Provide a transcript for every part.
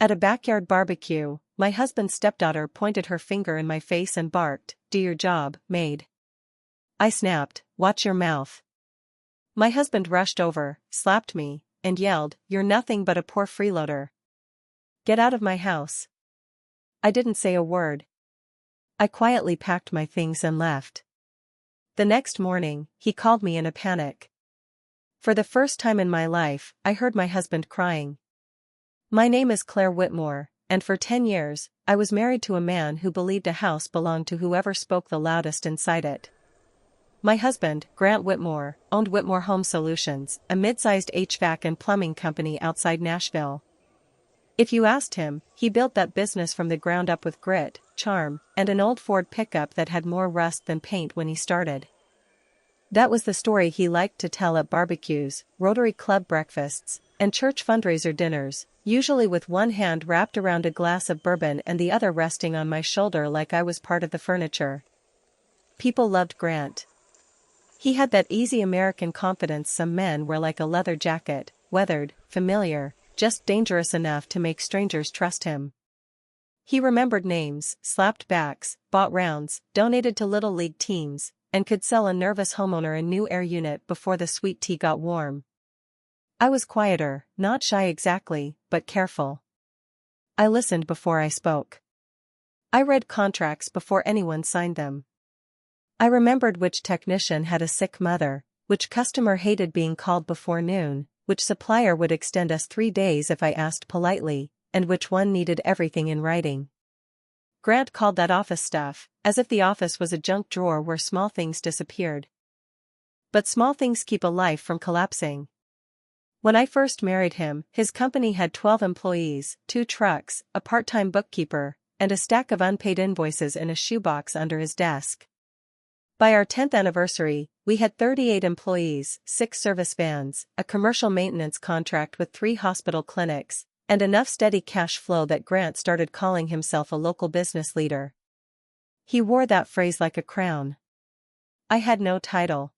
At a backyard barbecue, my husband's stepdaughter pointed her finger in my face and barked, "Do your job, maid." I snapped, "Watch your mouth." My husband rushed over, slapped me, and yelled, "You're nothing but a poor freeloader. Get out of my house." I didn't say a word. I quietly packed my things and left. The next morning, he called me in a panic. For the first time in my life, I heard my husband crying. "My name is Claire Whitmore, and for 10 years, I was married to a man who believed a house belonged to whoever spoke the loudest inside it." My husband, Grant Whitmore, owned Whitmore Home Solutions, a mid-sized HVAC and plumbing company outside Nashville. If you asked him, he built that business from the ground up with grit, charm, and an old Ford pickup that had more rust than paint when he started. That was the story he liked to tell at barbecues, Rotary Club breakfasts, and church fundraiser dinners, usually with one hand wrapped around a glass of bourbon and the other resting on my shoulder like I was part of the furniture. People loved Grant. He had that easy American confidence some men wear, like a leather jacket, weathered, familiar, just dangerous enough to make strangers trust him. He remembered names, slapped backs, bought rounds, donated to little league teams, and could sell a nervous homeowner a new air unit before the sweet tea got warm. I was quieter, not shy exactly, but careful. I listened before I spoke. I read contracts before anyone signed them. I remembered which technician had a sick mother, which customer hated being called before noon, which supplier would extend us 3 days if I asked politely, and which one needed everything in writing. Grant called that office stuff, as if the office was a junk drawer where small things disappeared. But small things keep a life from collapsing. When I first married him, his company had 12 employees, 2 trucks, a part-time bookkeeper, and a stack of unpaid invoices in a shoebox under his desk. By our 10th anniversary, we had 38 employees, 6 service vans, a commercial maintenance contract with 3 hospital clinics, and enough steady cash flow that Grant started calling himself a local business leader. He wore that phrase like a crown. I had no title.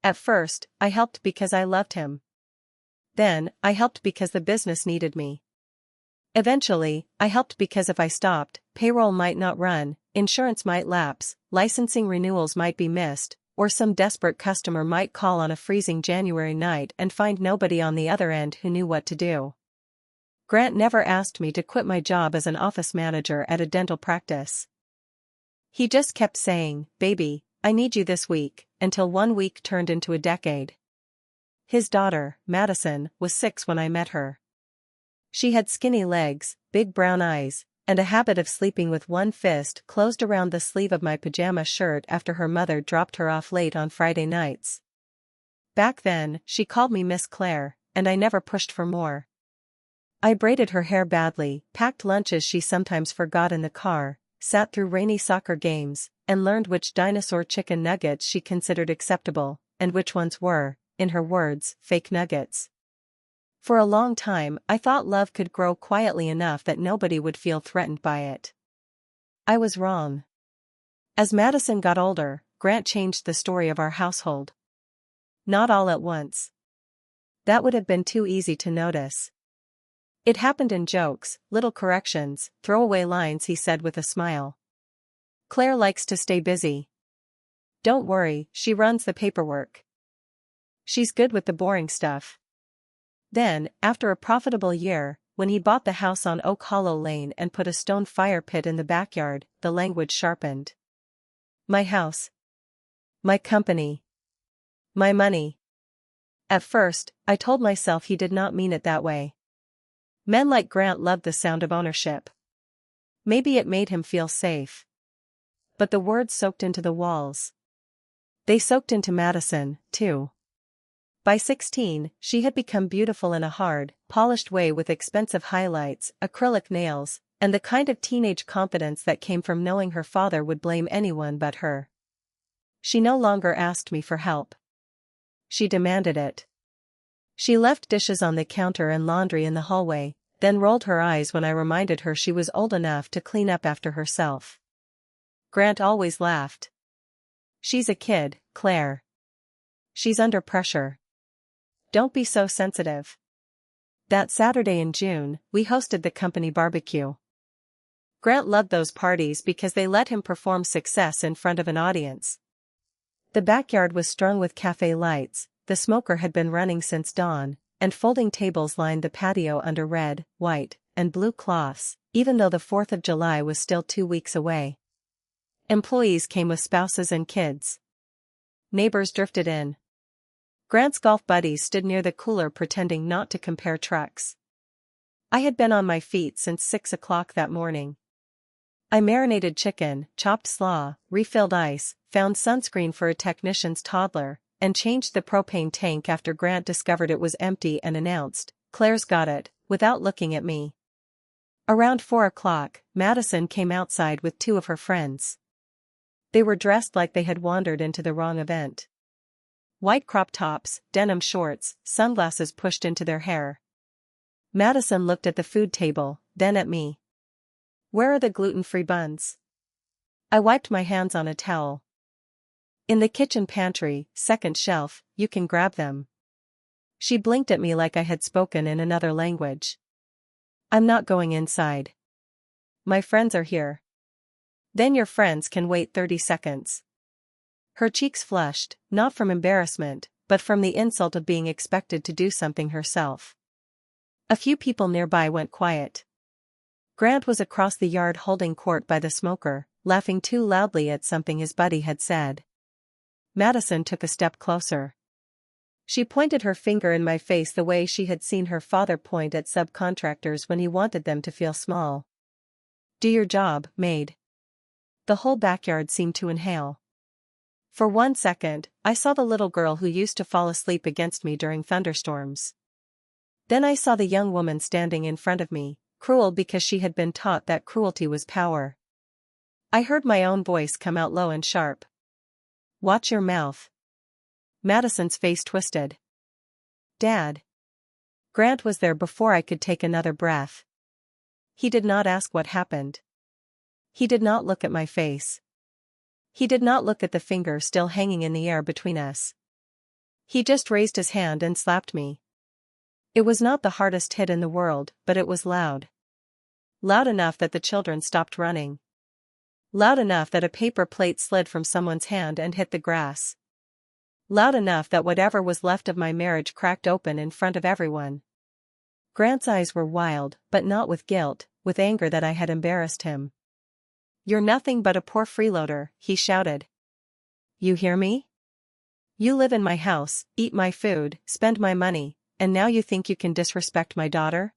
At first, I helped because I loved him. Then, I helped because the business needed me. Eventually, I helped because if I stopped, payroll might not run, insurance might lapse, licensing renewals might be missed, or some desperate customer might call on a freezing January night and find nobody on the other end who knew what to do. Grant never asked me to quit my job as an office manager at a dental practice. He just kept saying, "Baby, I need you this week," until 1 week turned into a decade. His daughter, Madison, was 6 when I met her. She had skinny legs, big brown eyes, and a habit of sleeping with one fist closed around the sleeve of my pajama shirt after her mother dropped her off late on Friday nights. Back then, she called me Miss Claire, and I never pushed for more. I braided her hair badly, packed lunches she sometimes forgot in the car, sat through rainy soccer games, and learned which dinosaur chicken nuggets she considered acceptable, and which ones were, in her words, fake nuggets. For a long time, I thought love could grow quietly enough that nobody would feel threatened by it. I was wrong. As Madison got older, Grant changed the story of our household. Not all at once. That would have been too easy to notice. It happened in jokes, little corrections, throwaway lines he said with a smile. "Claire likes to stay busy. Don't worry, she runs the paperwork. She's good with the boring stuff." Then, after a profitable year, when he bought the house on Oak Hollow Lane and put a stone fire pit in the backyard, the language sharpened. My house. My company. My money. At first, I told myself he did not mean it that way. Men like Grant loved the sound of ownership. Maybe it made him feel safe. But the words soaked into the walls. They soaked into Madison, too. By 16, she had become beautiful in a hard, polished way with expensive highlights, acrylic nails, and the kind of teenage confidence that came from knowing her father would blame anyone but her. She no longer asked me for help. She demanded it. She left dishes on the counter and laundry in the hallway, then rolled her eyes when I reminded her she was old enough to clean up after herself. Grant always laughed. "She's a kid, Claire. She's under pressure. Don't be so sensitive." That Saturday in June, we hosted the company barbecue. Grant loved those parties because they let him perform success in front of an audience. The backyard was strung with cafe lights, the smoker had been running since dawn, and folding tables lined the patio under red, white, and blue cloths, even though the 4th of July was still 2 weeks away. Employees came with spouses and kids. Neighbors drifted in. Grant's golf buddies stood near the cooler pretending not to compare trucks. I had been on my feet since 6 o'clock that morning. I marinated chicken, chopped slaw, refilled ice, found sunscreen for a technician's toddler, and changed the propane tank after Grant discovered it was empty and announced, "Claire's got it," without looking at me. Around 4 o'clock, Madison came outside with 2 of her friends. They were dressed like they had wandered into the wrong event. White crop tops, denim shorts, sunglasses pushed into their hair. Madison looked at the food table, then at me. "Where are the gluten-free buns?" I wiped my hands on a towel. "In the kitchen pantry, second shelf, you can grab them." She blinked at me like I had spoken in another language. "I'm not going inside. My friends are here." "Then your friends can wait 30 seconds. Her cheeks flushed, not from embarrassment, but from the insult of being expected to do something herself. A few people nearby went quiet. Grant was across the yard holding court by the smoker, laughing too loudly at something his buddy had said. Madison took a step closer. She pointed her finger in my face the way she had seen her father point at subcontractors when he wanted them to feel small. "Do your job, maid." The whole backyard seemed to inhale. For 1 second, I saw the little girl who used to fall asleep against me during thunderstorms. Then I saw the young woman standing in front of me, cruel because she had been taught that cruelty was power. I heard my own voice come out low and sharp. "Watch your mouth." Madison's face twisted. "Dad." Grant was there before I could take another breath. He did not ask what happened. He did not look at my face. He did not look at the finger still hanging in the air between us. He just raised his hand and slapped me. It was not the hardest hit in the world, but it was loud. Loud enough that the children stopped running. Loud enough that a paper plate slid from someone's hand and hit the grass. Loud enough that whatever was left of my marriage cracked open in front of everyone. Grant's eyes were wild, but not with guilt, with anger that I had embarrassed him. "You're nothing but a poor freeloader," he shouted. "You hear me? You live in my house, eat my food, spend my money, and now you think you can disrespect my daughter?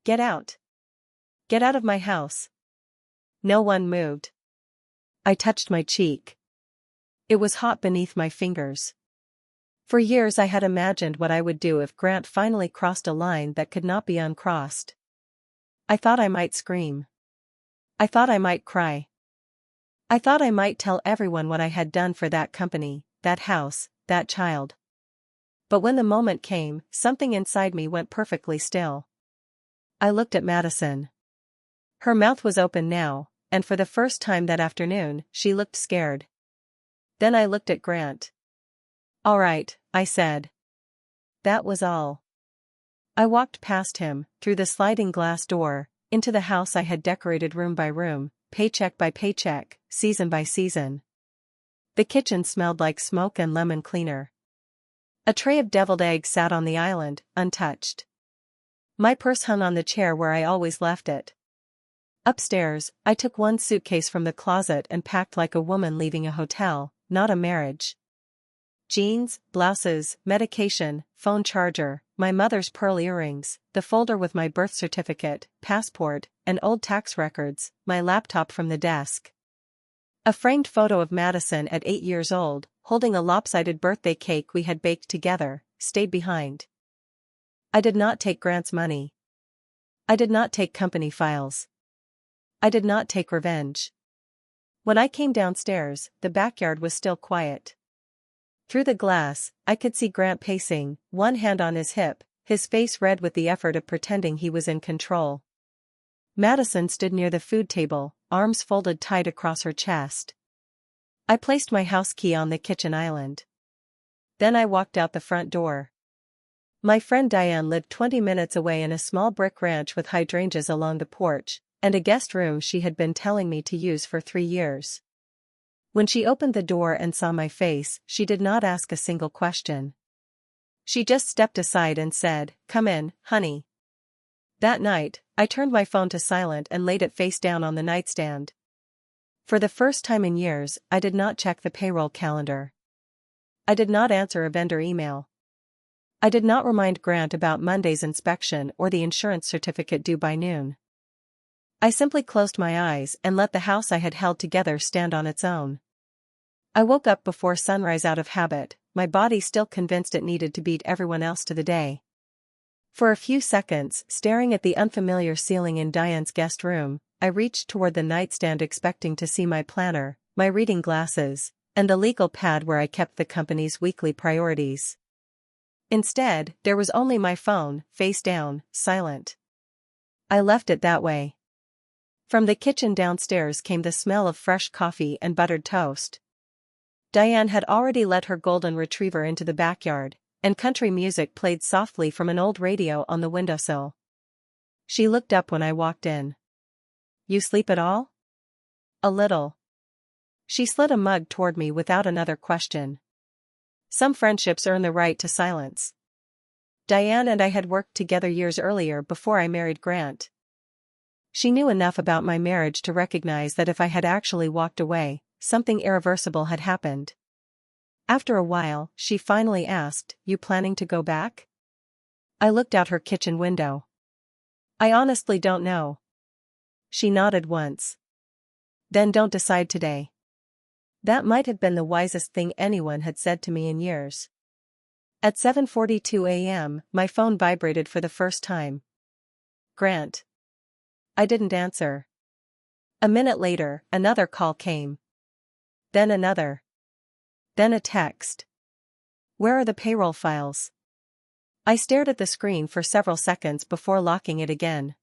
Get out. Get out of my house." No one moved. I touched my cheek. It was hot beneath my fingers. For years I had imagined what I would do if Grant finally crossed a line that could not be uncrossed. I thought I might scream. I thought I might cry. I thought I might tell everyone what I had done for that company, that house, that child. But when the moment came, something inside me went perfectly still. I looked at Madison. Her mouth was open now, and for the first time that afternoon, she looked scared. Then I looked at Grant. "All right," I said. That was all. I walked past him, through the sliding glass door, into the house I had decorated room by room, paycheck by paycheck, season by season. The kitchen smelled like smoke and lemon cleaner. A tray of deviled eggs sat on the island, untouched. My purse hung on the chair where I always left it. Upstairs, I took one suitcase from the closet and packed like a woman leaving a hotel, not a marriage. Jeans, blouses, medication, phone charger, my mother's pearl earrings, the folder with my birth certificate, passport, and old tax records, my laptop from the desk. A framed photo of Madison at 8 years old, holding a lopsided birthday cake we had baked together, stayed behind. I did not take Grant's money. I did not take company files. I did not take revenge. When I came downstairs, the backyard was still quiet. Through the glass, I could see Grant pacing, one hand on his hip, his face red with the effort of pretending he was in control. Madison stood near the food table, arms folded tight across her chest. I placed my house key on the kitchen island. Then I walked out the front door. My friend Diane lived 20 minutes away in a small brick ranch with hydrangeas along the porch, and a guest room she had been telling me to use for 3 years. When she opened the door and saw my face, she did not ask a single question. She just stepped aside and said, "Come in, honey." That night, I turned my phone to silent and laid it face down on the nightstand. For the first time in years, I did not check the payroll calendar. I did not answer a vendor email. I did not remind Grant about Monday's inspection or the insurance certificate due by noon. I simply closed my eyes and let the house I had held together stand on its own. I woke up before sunrise out of habit, my body still convinced it needed to beat everyone else to the day. For a few seconds, staring at the unfamiliar ceiling in Diane's guest room, I reached toward the nightstand expecting to see my planner, my reading glasses, and the legal pad where I kept the company's weekly priorities. Instead, there was only my phone, face down, silent. I left it that way. From the kitchen downstairs came the smell of fresh coffee and buttered toast. Diane had already let her golden retriever into the backyard, and country music played softly from an old radio on the windowsill. She looked up when I walked in. "You sleep at all?" "A little." She slid a mug toward me without another question. Some friendships earn the right to silence. Diane and I had worked together years earlier before I married Grant. She knew enough about my marriage to recognize that if I had actually walked away, something irreversible had happened. After a while, she finally asked, "You planning to go back?" I looked out her kitchen window. "I honestly don't know." She nodded once. "Then don't decide today." That might have been the wisest thing anyone had said to me in years. At 7:42 a.m., my phone vibrated for the first time. "Grant." I didn't answer. A minute later, another call came. Then another. Then a text. "Where are the payroll files?" I stared at the screen for several seconds before locking it again.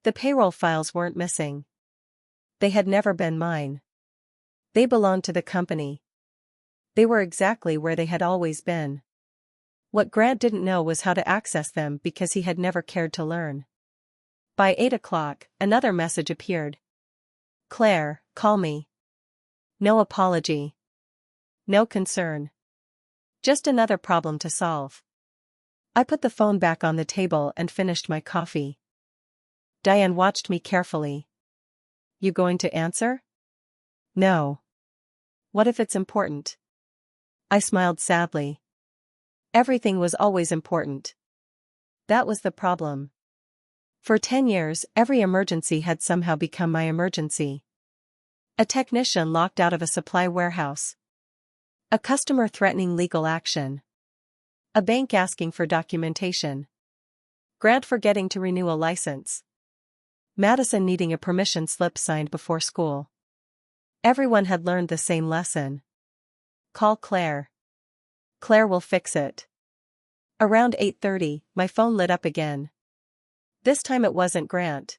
The payroll files weren't missing. They had never been mine. They belonged to the company. They were exactly where they had always been. What Grant didn't know was how to access them because he had never cared to learn. By 8 o'clock, another message appeared. "Claire, call me." No apology. No concern. Just another problem to solve. I put the phone back on the table and finished my coffee. Diane watched me carefully. "You going to answer?" "No." "What if it's important?" I smiled sadly. Everything was always important. That was the problem. For 10 years, every emergency had somehow become my emergency. A technician locked out of a supply warehouse. A customer threatening legal action. A bank asking for documentation. Grant forgetting to renew a license. Madison needing a permission slip signed before school. Everyone had learned the same lesson. Call Claire. Claire will fix it. Around 8:30, my phone lit up again. This time it wasn't Grant.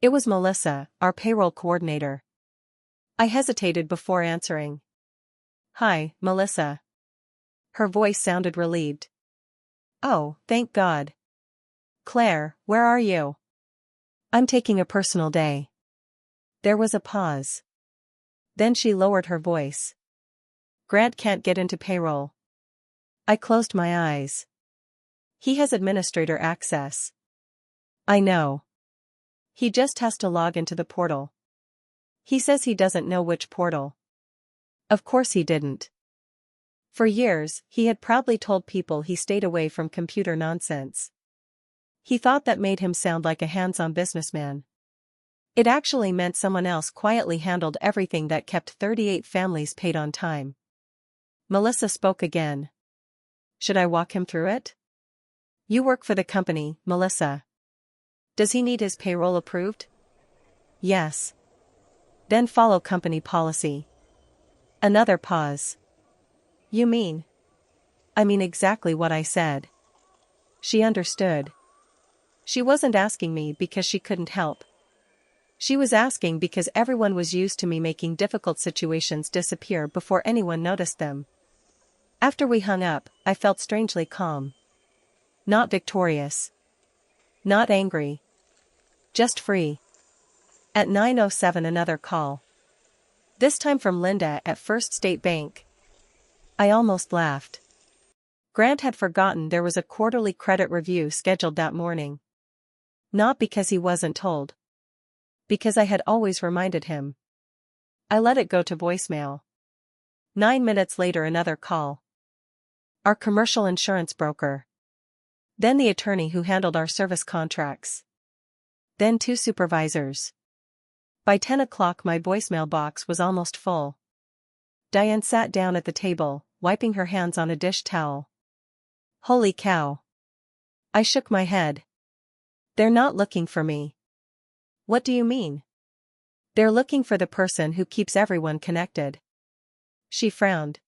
It was Melissa, our payroll coordinator. I hesitated before answering. "Hi, Melissa." Her voice sounded relieved. "Oh, thank God. Claire, where are you?" "I'm taking a personal day." There was a pause. Then she lowered her voice. "Grant can't get into payroll." I closed my eyes. "He has administrator access." "I know. He just has to log into the portal." "He says he doesn't know which portal." Of course he didn't. For years, he had proudly told people he stayed away from computer nonsense. He thought that made him sound like a hands-on businessman. It actually meant someone else quietly handled everything that kept 38 families paid on time. Melissa spoke again. "Should I walk him through it?" "You work for the company, Melissa. Does he need his payroll approved?" "Yes." "Then follow company policy." Another pause. "You mean?" "I mean exactly what I said." She understood. She wasn't asking me because she couldn't help. She was asking because everyone was used to me making difficult situations disappear before anyone noticed them. After we hung up, I felt strangely calm. Not victorious. Not angry. Just free. At 9:07 another call. This time from Linda at First State Bank. I almost laughed. Grant had forgotten there was a quarterly credit review scheduled that morning. Not because he wasn't told. Because I had always reminded him. I let it go to voicemail. 9 minutes later another call. Our commercial insurance broker. Then the attorney who handled our service contracts. Then 2 supervisors. By 10 o'clock my voicemail box was almost full. Diane sat down at the table, wiping her hands on a dish towel. Holy cow. I shook my head. They're not looking for me. What do you mean? They're looking for the person who keeps everyone connected. She frowned.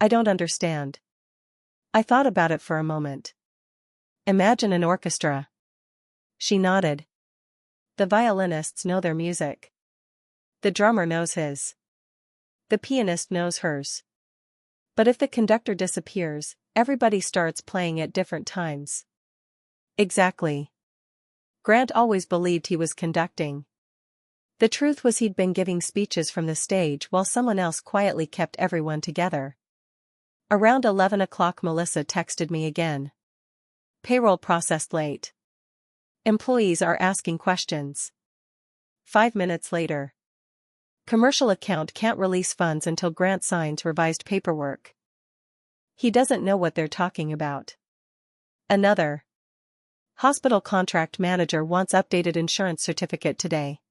I don't understand. I thought about it for a moment. Imagine an orchestra. She nodded. The violinists know their music. The drummer knows his. The pianist knows hers. But if the conductor disappears, everybody starts playing at different times. Exactly. Grant always believed he was conducting. The truth was he'd been giving speeches from the stage while someone else quietly kept everyone together. Around 11 o'clock Melissa texted me again. Payroll processed late. Employees are asking questions. 5 minutes later. Commercial account can't release funds until Grant signs revised paperwork. He doesn't know what they're talking about. Another. Hospital contract manager wants updated insurance certificate today.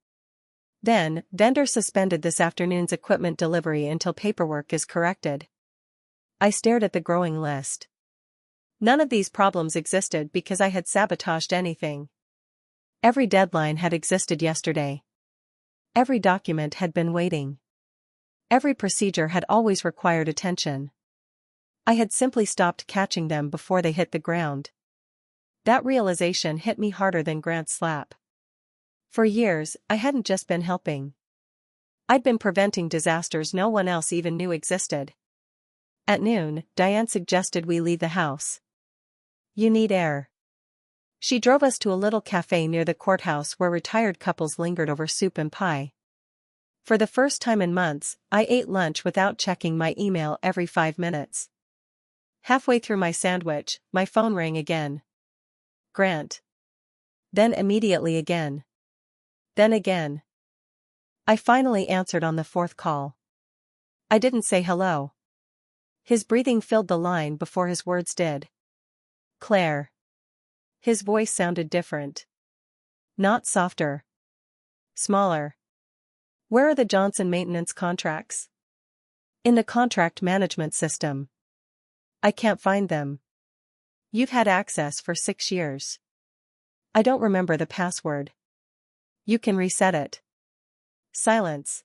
Then, vendor suspended this afternoon's equipment delivery until paperwork is corrected. I stared at the growing list. None of these problems existed because I had sabotaged anything. Every deadline had existed yesterday. Every document had been waiting. Every procedure had always required attention. I had simply stopped catching them before they hit the ground. That realization hit me harder than Grant's slap. For years, I hadn't just been helping. I'd been preventing disasters no one else even knew existed. At noon, Diane suggested we leave the house. You need air. She drove us to a little cafe near the courthouse where retired couples lingered over soup and pie. For the first time in months, I ate lunch without checking my email every 5 minutes. Halfway through my sandwich, my phone rang again. Grant. Then immediately again. Then again. I finally answered on the 4th call. I didn't say hello. His breathing filled the line before his words did. Claire. His voice sounded different. Not softer. Smaller. Where are the Johnson maintenance contracts? In the contract management system. I can't find them. You've had access for 6 years. I don't remember the password. You can reset it. Silence.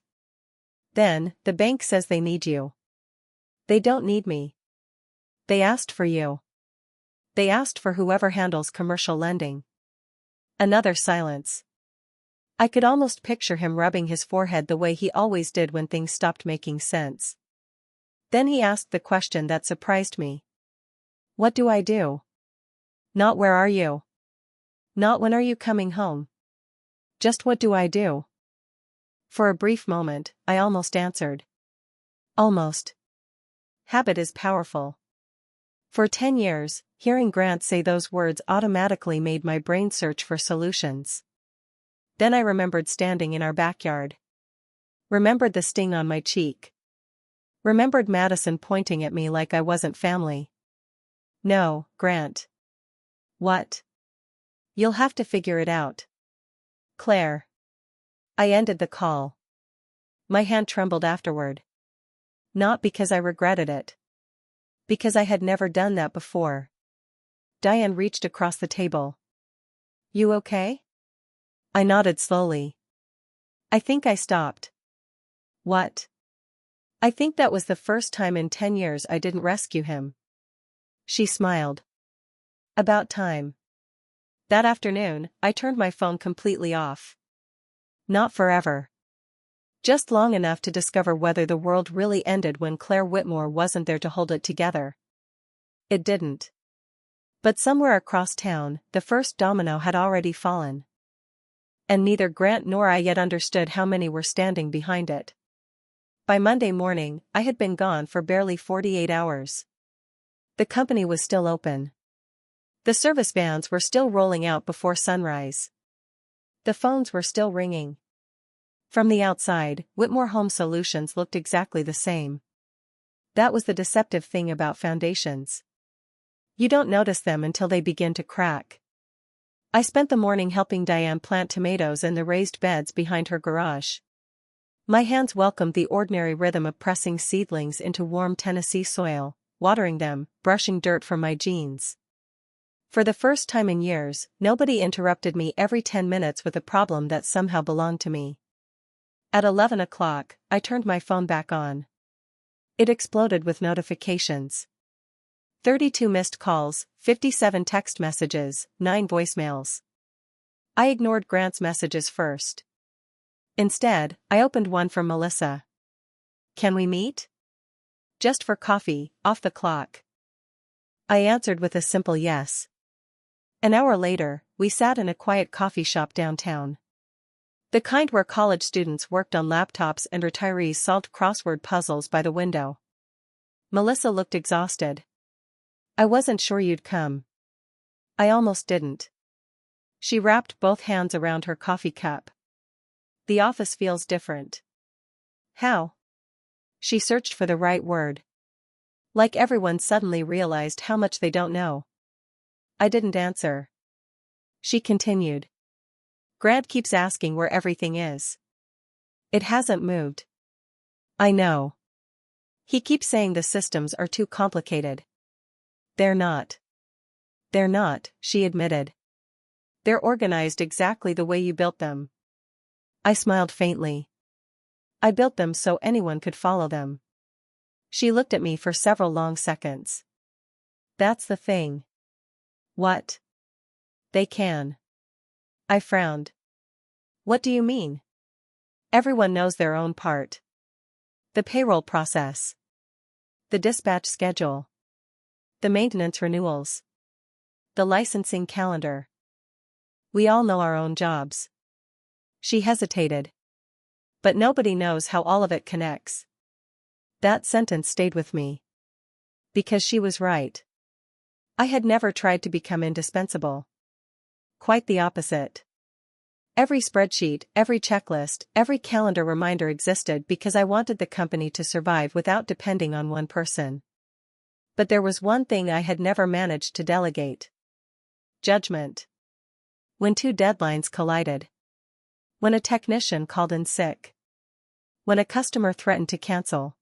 Then, the bank says they need you. They don't need me. They asked for you. They asked for whoever handles commercial lending. Another silence. I could almost picture him rubbing his forehead the way he always did when things stopped making sense. Then he asked the question that surprised me. What do I do? Not where are you? Not when are you coming home? Just what do I do? For a brief moment, I almost answered. Almost. Habit is powerful. For 10 years, hearing Grant say those words automatically made my brain search for solutions. Then I remembered standing in our backyard. Remembered the sting on my cheek. Remembered Madison pointing at me like I wasn't family. No, Grant. What? You'll have to figure it out. Claire. I ended the call. My hand trembled afterward. Not because I regretted it. Because I had never done that before. Diane reached across the table. You okay? I nodded slowly. I think I stopped. What? I think that was the first time in 10 years I didn't rescue him. She smiled. About time. That afternoon, I turned my phone completely off. Not forever. Just long enough to discover whether the world really ended when Claire Whitmore wasn't there to hold it together. It didn't. But somewhere across town, the first domino had already fallen. And neither Grant nor I yet understood how many were standing behind it. By Monday morning, I had been gone for barely 48 hours. The company was still open. The service vans were still rolling out before sunrise. The phones were still ringing. From the outside, Whitmore Home Solutions looked exactly the same. That was the deceptive thing about foundations. You don't notice them until they begin to crack. I spent the morning helping Diane plant tomatoes in the raised beds behind her garage. My hands welcomed the ordinary rhythm of pressing seedlings into warm Tennessee soil, watering them, brushing dirt from my jeans. For the first time in years, nobody interrupted me every 10 minutes with a problem that somehow belonged to me. At 11 o'clock, I turned my phone back on. It exploded with notifications. 32 missed calls, 57 text messages, 9 voicemails. I ignored Grant's messages first. Instead, I opened one from Melissa. "Can we meet?" "Just for coffee, off the clock." I answered with a simple yes. An hour later, we sat in a quiet coffee shop downtown. The kind where college students worked on laptops and retirees solved crossword puzzles by the window. Melissa looked exhausted. "I wasn't sure you'd come." "I almost didn't." She wrapped both hands around her coffee cup. "The office feels different." "How?" She searched for the right word. Like everyone suddenly realized how much they don't know. I didn't answer. She continued. "Grant keeps asking where everything is. It hasn't moved." "I know. He keeps saying the systems are too complicated." "They're not." "They're not," she admitted. "They're organized exactly the way you built them." I smiled faintly. "I built them so anyone could follow them." She looked at me for several long seconds. "That's the thing." "What?" "They can." I frowned. "What do you mean?" "Everyone knows their own part. The payroll process. The dispatch schedule. The maintenance renewals. The licensing calendar. We all know our own jobs." She hesitated. "But nobody knows how all of it connects." That sentence stayed with me. Because she was right. I had never tried to become indispensable. Quite the opposite. Every spreadsheet, every checklist, every calendar reminder existed because I wanted the company to survive without depending on one person. But there was one thing I had never managed to delegate. Judgment. When 2 deadlines collided. When a technician called in sick. When a customer threatened to cancel.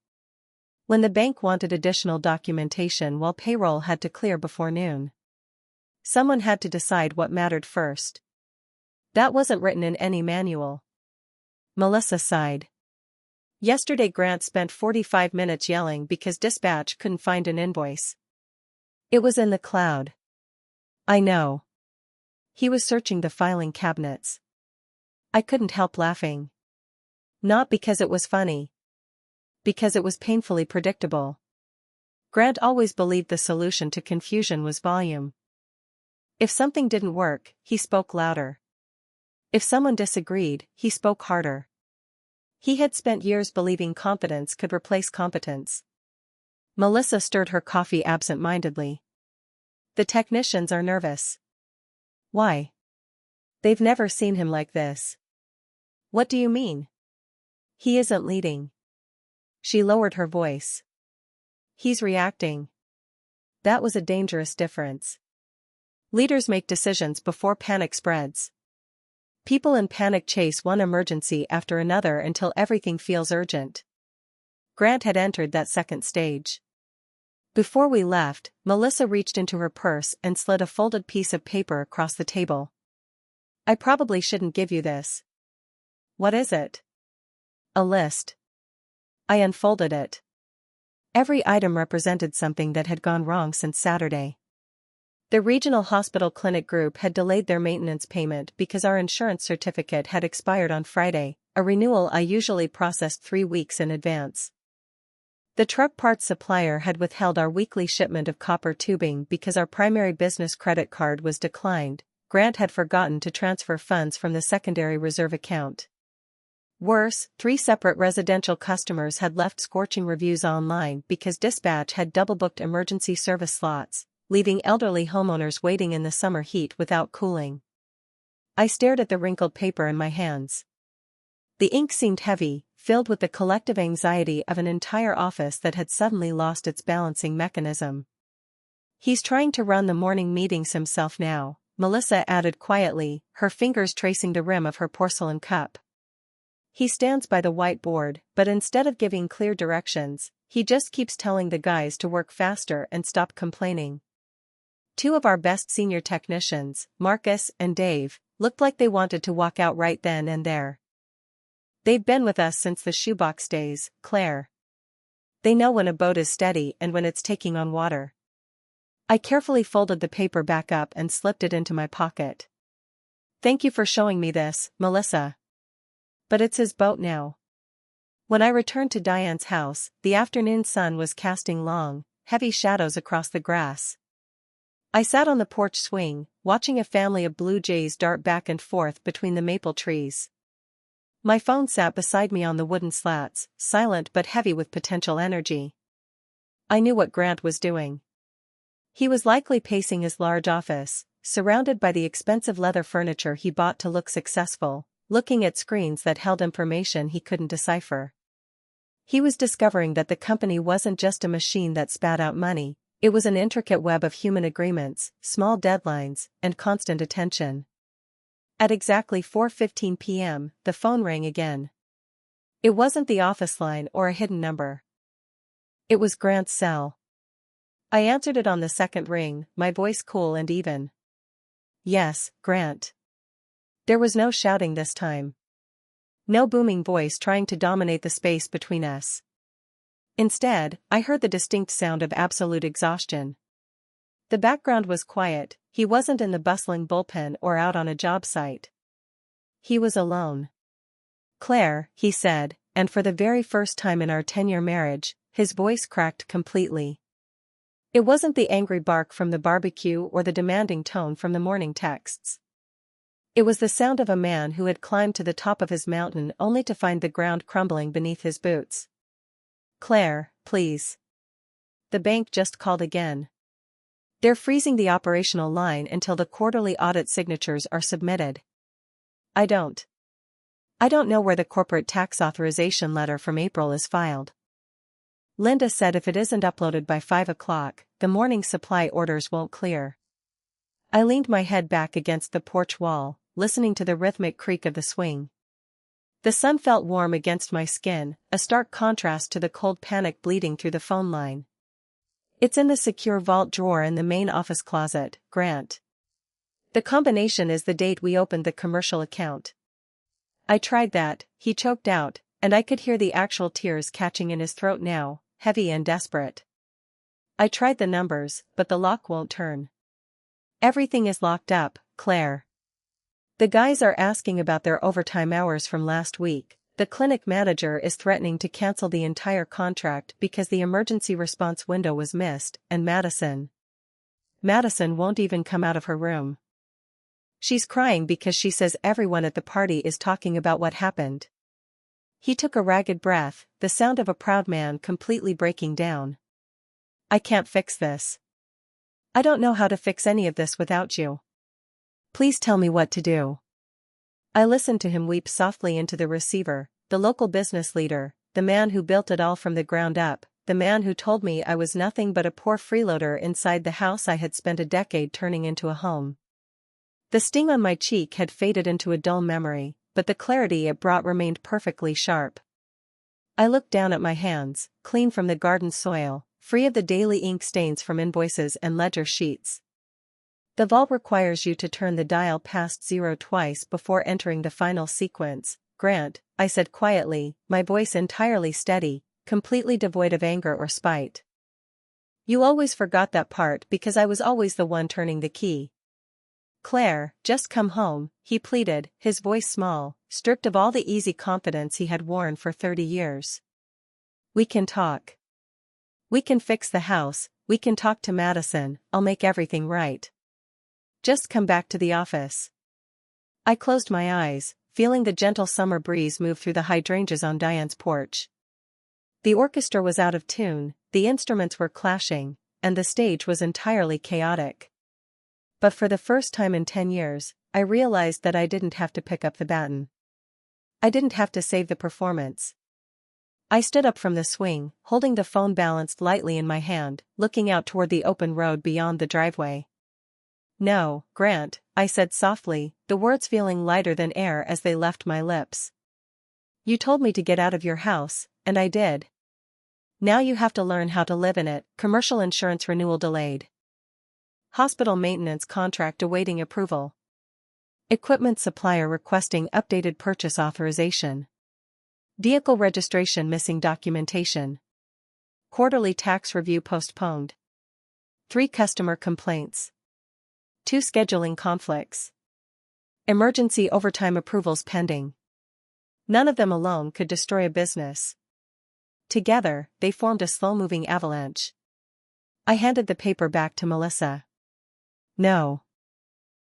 When the bank wanted additional documentation while payroll had to clear before noon. Someone had to decide what mattered first. That wasn't written in any manual. Melissa sighed. Yesterday Grant spent 45 minutes yelling because dispatch couldn't find an invoice. It was in the cloud. I know. He was searching the filing cabinets. I couldn't help laughing. Not because it was funny. Because it was painfully predictable. Grant always believed the solution to confusion was volume. If something didn't work, he spoke louder. If someone disagreed, he spoke harder. He had spent years believing competence could replace competence. Melissa stirred her coffee absent-mindedly. "The technicians are nervous." "Why?" "They've never seen him like this." "What do you mean?" "He isn't leading." She lowered her voice. "He's reacting." That was a dangerous difference. Leaders make decisions before panic spreads. People in panic chase one emergency after another until everything feels urgent. Grant had entered that second stage. Before we left, Melissa reached into her purse and slid a folded piece of paper across the table. "I probably shouldn't give you this." "What is it?" "A list." I unfolded it. Every item represented something that had gone wrong since Saturday. The regional hospital clinic group had delayed their maintenance payment because our insurance certificate had expired on Friday, a renewal I usually processed 3 weeks in advance. The truck parts supplier had withheld our weekly shipment of copper tubing because our primary business credit card was declined. Grant had forgotten to transfer funds from the secondary reserve account. Worse, 3 separate residential customers had left scorching reviews online because dispatch had double-booked emergency service slots, leaving elderly homeowners waiting in the summer heat without cooling. I stared at the wrinkled paper in my hands. The ink seemed heavy, filled with the collective anxiety of an entire office that had suddenly lost its balancing mechanism. "He's trying to run the morning meetings himself now," Melissa added quietly, her fingers tracing the rim of her porcelain cup. "He stands by the whiteboard, but instead of giving clear directions, he just keeps telling the guys to work faster and stop complaining." 2 of our best senior technicians, Marcus and Dave, looked like they wanted to walk out right then and there. "They've been with us since the shoebox days, Claire. They know when a boat is steady and when it's taking on water." I carefully folded the paper back up and slipped it into my pocket. "Thank you for showing me this, Melissa. But it's his boat now." When I returned to Diane's house, the afternoon sun was casting long, heavy shadows across the grass. I sat on the porch swing, watching a family of blue jays dart back and forth between the maple trees. My phone sat beside me on the wooden slats, silent but heavy with potential energy. I knew what Grant was doing. He was likely pacing his large office, surrounded by the expensive leather furniture he bought to look successful, looking at screens that held information he couldn't decipher. He was discovering that the company wasn't just a machine that spat out money, it was an intricate web of human agreements, small deadlines, and constant attention. At exactly 4:15 p.m., the phone rang again. It wasn't the office line or a hidden number. It was Grant's cell. I answered it on the second ring, my voice cool and even. "Yes, Grant." There was no shouting this time. No booming voice trying to dominate the space between us. Instead, I heard the distinct sound of absolute exhaustion. The background was quiet, he wasn't in the bustling bullpen or out on a job site. He was alone. "Claire," he said, and for the very first time in our 10-year marriage, his voice cracked completely. It wasn't the angry bark from the barbecue or the demanding tone from the morning texts. It was the sound of a man who had climbed to the top of his mountain only to find the ground crumbling beneath his boots. "Claire, please. The bank just called again. They're freezing the operational line until the quarterly audit signatures are submitted. I don't know where the corporate tax authorization letter from April is filed. Linda said if it isn't uploaded by 5 o'clock, the morning supply orders won't clear." I leaned my head back against the porch wall, listening to the rhythmic creak of the swing. The sun felt warm against my skin, a stark contrast to the cold panic bleeding through the phone line. "It's in the secure vault drawer in the main office closet, Grant. The combination is the date we opened the commercial account." I tried that, he choked out, and I could hear the actual tears catching in his throat now, heavy and desperate. "I tried the numbers, but the lock won't turn. Everything is locked up, Claire. The guys are asking about their overtime hours from last week. The clinic manager is threatening to cancel the entire contract because the emergency response window was missed, and Madison won't even come out of her room. She's crying because she says everyone at the party is talking about what happened." He took a ragged breath, the sound of a proud man completely breaking down. "I can't fix this. I don't know how to fix any of this without you. Please tell me what to do." I listened to him weep softly into the receiver, the local business leader, the man who built it all from the ground up, the man who told me I was nothing but a poor freeloader inside the house I had spent a decade turning into a home. The sting on my cheek had faded into a dull memory, but the clarity it brought remained perfectly sharp. I looked down at my hands, clean from the garden soil, free of the daily ink stains from invoices and ledger sheets. "The vault requires you to turn the dial past 0 twice before entering the final sequence, Grant," I said quietly, my voice entirely steady, completely devoid of anger or spite. "You always forgot that part because I was always the one turning the key. Claire, just come home," he pleaded, his voice small, stripped of all the easy confidence he had worn for 30 years. "We can talk. We can fix the house, we can talk to Madison, I'll make everything right. Just come back to the office. I closed my eyes, feeling the gentle summer breeze move through the hydrangeas on Diane's porch. The orchestra was out of tune, the instruments were clashing, and the stage was entirely chaotic. But for the first time in 10 years, I realized that I didn't have to pick up the baton. I didn't have to save the performance. I stood up from the swing, holding the phone balanced lightly in my hand, looking out toward the open road beyond the driveway. "No, Grant," I said softly, the words feeling lighter than air as they left my lips. "You told me to get out of your house, and I did. Now you have to learn how to live in it." Commercial insurance renewal delayed. Hospital maintenance contract awaiting approval. Equipment supplier requesting updated purchase authorization. Vehicle registration missing documentation. Quarterly tax review postponed. 3 customer complaints. 2 scheduling conflicts. Emergency overtime approvals pending. None of them alone could destroy a business. Together, they formed a slow-moving avalanche. I handed the paper back to Melissa. "No."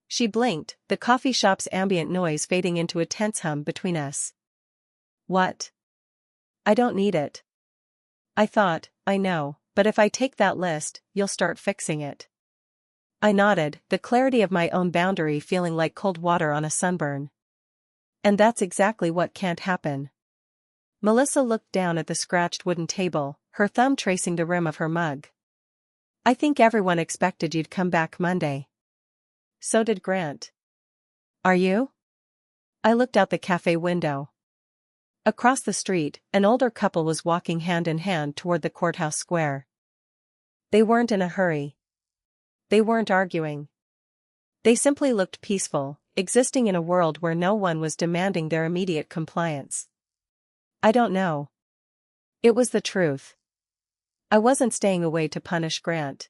She blinked, the coffee shop's ambient noise fading into a tense hum between us. "What?" "I don't need it." I thought, "I know, but if I take that list, you'll start fixing it." I nodded, the clarity of my own boundary feeling like cold water on a sunburn. "And that's exactly what can't happen." Melissa looked down at the scratched wooden table, her thumb tracing the rim of her mug. "I think everyone expected you'd come back Monday." "So did Grant." "Are you?" I looked out the cafe window. Across the street, an older couple was walking hand in hand toward the courthouse square. They weren't in a hurry. They weren't arguing. They simply looked peaceful, existing in a world where no one was demanding their immediate compliance. I don't know. It was the truth. I wasn't staying away to punish Grant.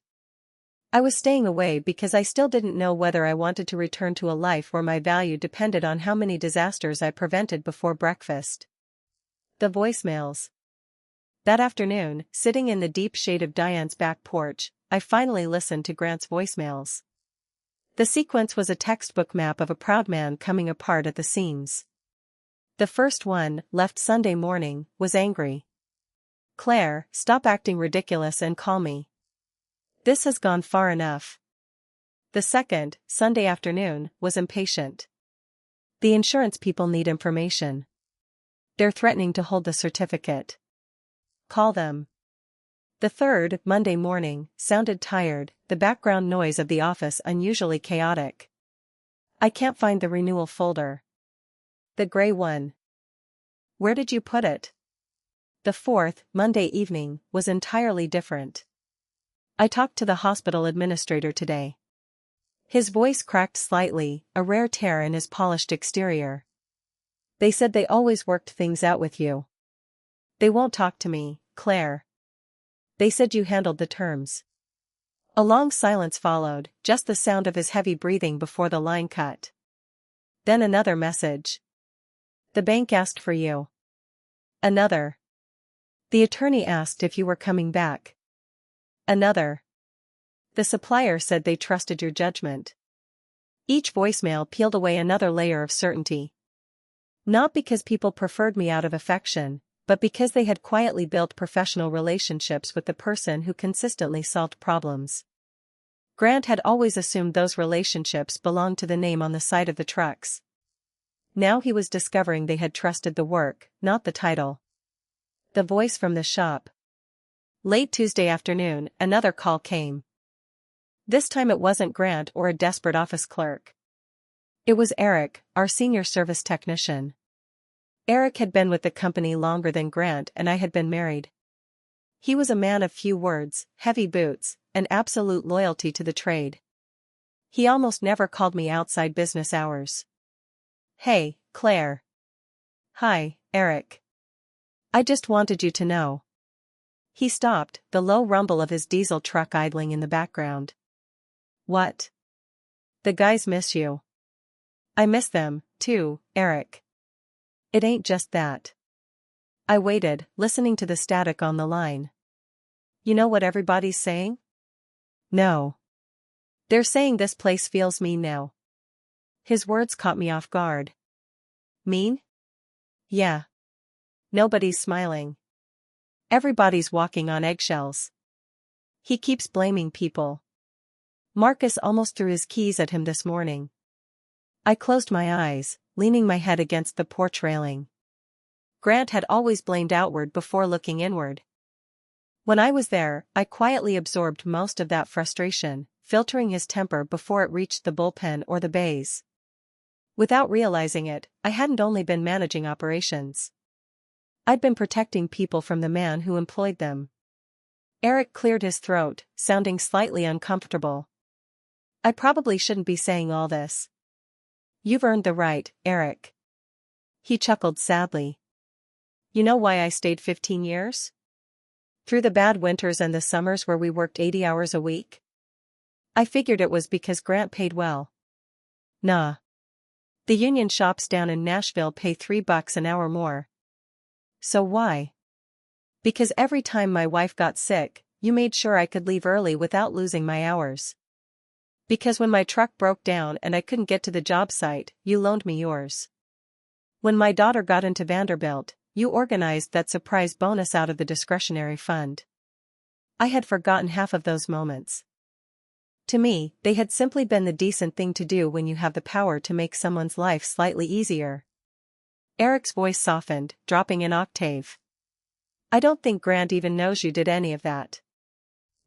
I was staying away because I still didn't know whether I wanted to return to a life where my value depended on how many disasters I prevented before breakfast. The voicemails. That afternoon, sitting in the deep shade of Diane's back porch, I finally listened to Grant's voicemails. The sequence was a textbook map of a proud man coming apart at the seams. The first one, left Sunday morning, was angry. "Claire, stop acting ridiculous and call me. This has gone far enough." The second, Sunday afternoon, was impatient. "The insurance people need information. They're threatening to hold the certificate. Call them." The third, Monday morning, sounded tired, the background noise of the office unusually chaotic. "I can't find the renewal folder." "The gray one. Where did you put it?" The fourth, Monday evening, was entirely different. "I talked to the hospital administrator today." His voice cracked slightly, a rare tear in his polished exterior. "They said they always worked things out with you." "They won't talk to me, Claire." "They said you handled the terms." A long silence followed, just the sound of his heavy breathing before the line cut. Then another message. "The bank asked for you." Another. "The attorney asked if you were coming back." Another. "The supplier said they trusted your judgment." Each voicemail peeled away another layer of certainty. Not because people preferred me out of affection, but because they had quietly built professional relationships with the person who consistently solved problems. Grant had always assumed those relationships belonged to the name on the side of the trucks. Now he was discovering they had trusted the work, not the title. The voice from the shop. Late Tuesday afternoon, another call came. This time it wasn't Grant or a desperate office clerk. It was Eric, our senior service technician. Eric had been with the company longer than Grant and I had been married. He was a man of few words, heavy boots, and absolute loyalty to the trade. He almost never called me outside business hours. "Hey, Claire." "Hi, Eric. I just wanted you to know." He stopped, the low rumble of his diesel truck idling in the background. "What?" "The guys miss you." "I miss them, too, Eric. It ain't just that." I waited, listening to the static on the line. You know what everybody's saying? No. They're saying this place feels mean now. His words caught me off guard. Mean? Yeah. Nobody's smiling. Everybody's walking on eggshells. He keeps blaming people. Marcus almost threw his keys at him this morning. I closed my eyes, leaning my head against the porch railing. Grant had always blamed outward before looking inward. When I was there, I quietly absorbed most of that frustration, filtering his temper before it reached the bullpen or the bays. Without realizing it, I hadn't only been managing operations. I'd been protecting people from the man who employed them. Eric cleared his throat, sounding slightly uncomfortable. I probably shouldn't be saying all this. You've earned the right, Eric. He chuckled sadly. You know why I stayed 15 years? Through the bad winters and the summers where we worked 80 hours a week? I figured it was because Grant paid well. Nah. The union shops down in Nashville pay $3 an hour more. So why? Because every time my wife got sick, you made sure I could leave early without losing my hours. Because when my truck broke down and I couldn't get to the job site, you loaned me yours. When my daughter got into Vanderbilt, you organized that surprise bonus out of the discretionary fund. I had forgotten half of those moments. To me, they had simply been the decent thing to do when you have the power to make someone's life slightly easier. Eric's voice softened, dropping an octave. I don't think Grant even knows you did any of that.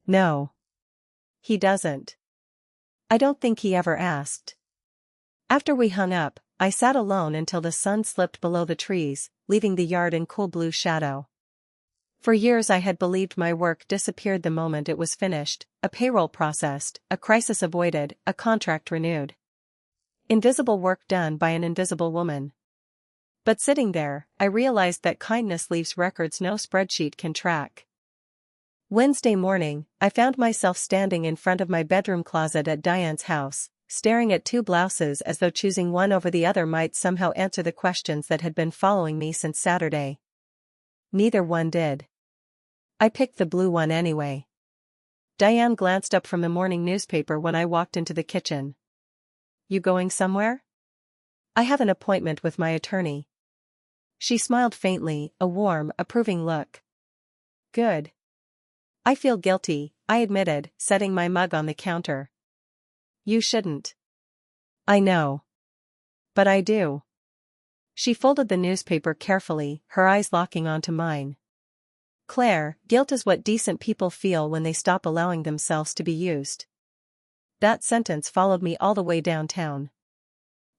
No. He doesn't. I don't think he ever asked. After we hung up, I sat alone until the sun slipped below the trees, leaving the yard in cool blue shadow. For years I had believed my work disappeared the moment it was finished, a payroll processed, a crisis avoided, a contract renewed. Invisible work done by an invisible woman. But sitting there, I realized that kindness leaves records no spreadsheet can track. Wednesday morning, I found myself standing in front of my bedroom closet at Diane's house, staring at two blouses as though choosing one over the other might somehow answer the questions that had been following me since Saturday. Neither one did. I picked the blue one anyway. Diane glanced up from the morning newspaper when I walked into the kitchen. You going somewhere? I have an appointment with my attorney. She smiled faintly, a warm, approving look. Good. I feel guilty, I admitted, setting my mug on the counter. You shouldn't. I know. But I do. She folded the newspaper carefully, her eyes locking onto mine. Claire, guilt is what decent people feel when they stop allowing themselves to be used. That sentence followed me all the way downtown.